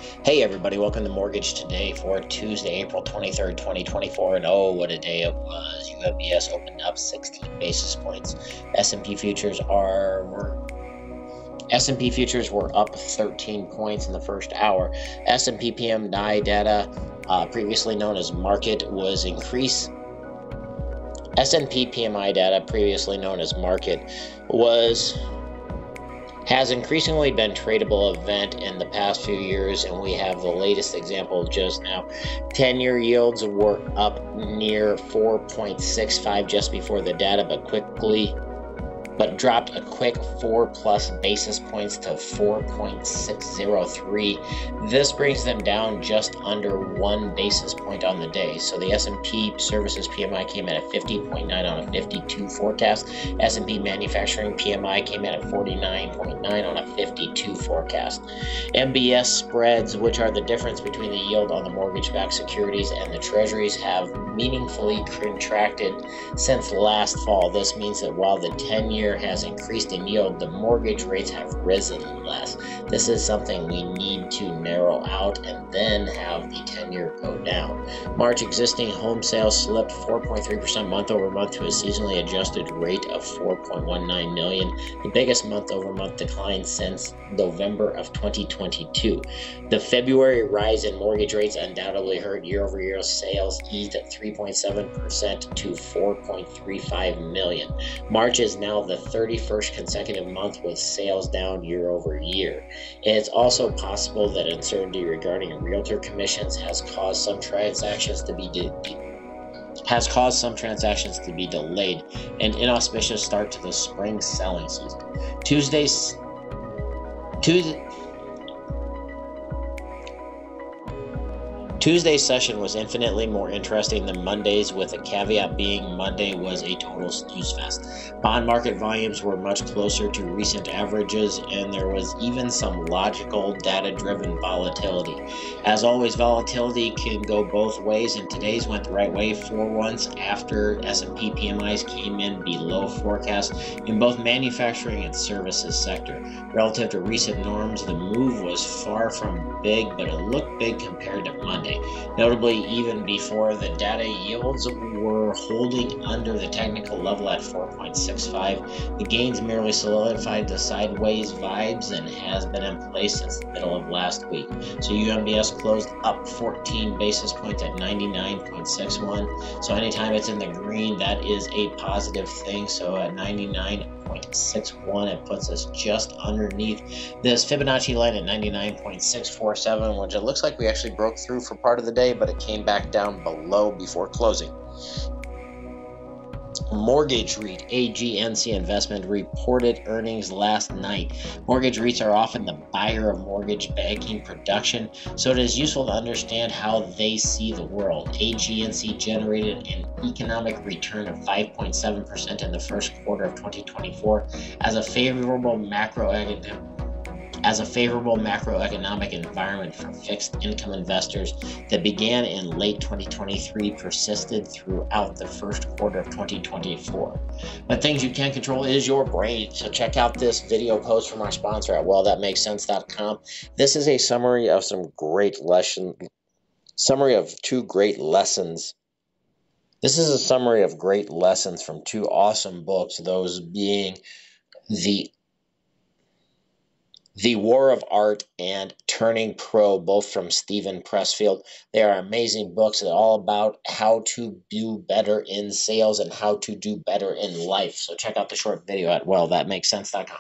Hey everybody, welcome to Mortgage Today for Tuesday, April 23rd, 2024. And oh, what a day it was. UMBS opened up 16 basis points. S&P futures were up 13 points in the first hour. S&P PMI data, previously known as market, was increased. S&P PMI data, previously known as market, has increasingly been tradable event in the past few years, and we have the latest example just now. 10-year yields were up near 4.65 just before the data, but dropped a quick 4+ basis points to 4.603. This brings them down just under 1 basis point on the day. So the S&P Services PMI came in at 50.9 on a 52 forecast. S&P Manufacturing PMI came in at 49.9 on a 52 forecast. MBS spreads, which are the difference between the yield on the mortgage-backed securities and the Treasuries, have meaningfully contracted since last fall. This means that while the 10-year has increased in yield, the mortgage rates have risen less. This is something we need to narrow out and then have the 10-year go down. March existing home sales slipped 4.3% month over month to a seasonally adjusted rate of 4.19 million, the biggest month-over-month decline since November of 2022. The February rise in mortgage rates undoubtedly hurt year-over-year sales, eased at 3.7% to 4.35 million. March is now the 31st consecutive month with sales down year over year. It's also possible that uncertainty regarding realtor commissions has caused some transactions to be delayed, an inauspicious start to the spring selling season. Tuesday's session was infinitely more interesting than Monday's, with a caveat being Monday was a total snooze fest. Bond market volumes were much closer to recent averages, and there was even some logical, data-driven volatility. As always, volatility can go both ways, and today's went the right way for once after S&P PMIs came in below forecast in both manufacturing and services sector. Relative to recent norms, the move was far from big, but it looked big compared to Monday. Notably, even before the data, yields were holding under the technical level at 4.65. The gains merely solidified the sideways vibes and has been in place since the middle of last week. So UMBS closed up 14 basis points at 99.61. So anytime it's in the green, that is a positive thing. So at 99.61, it puts us just underneath this Fibonacci line at 99.647, which it looks like we actually broke through for part of the day, but it came back down below before closing. Mortgage REIT AGNC Investment reported earnings last night. Mortgage REITs are often the buyer of mortgage banking production, so it is useful to understand how they see the world. AGNC generated an economic return of 5.7% in the first quarter of 2024 as a favorable macroeconomic environment for fixed income investors that began in late 2023 persisted throughout the first quarter of 2024. But things you can't control is your brain. So check out this video post from our sponsor at wellthatmakessense.com. This is a summary of two great lessons. This is a summary of great lessons from two awesome books, those being The War of Art and Turning Pro, both from Steven Pressfield. They are amazing books. They're all about how to do better in sales and how to do better in life. So check out the short video at wellthatmakessense.com.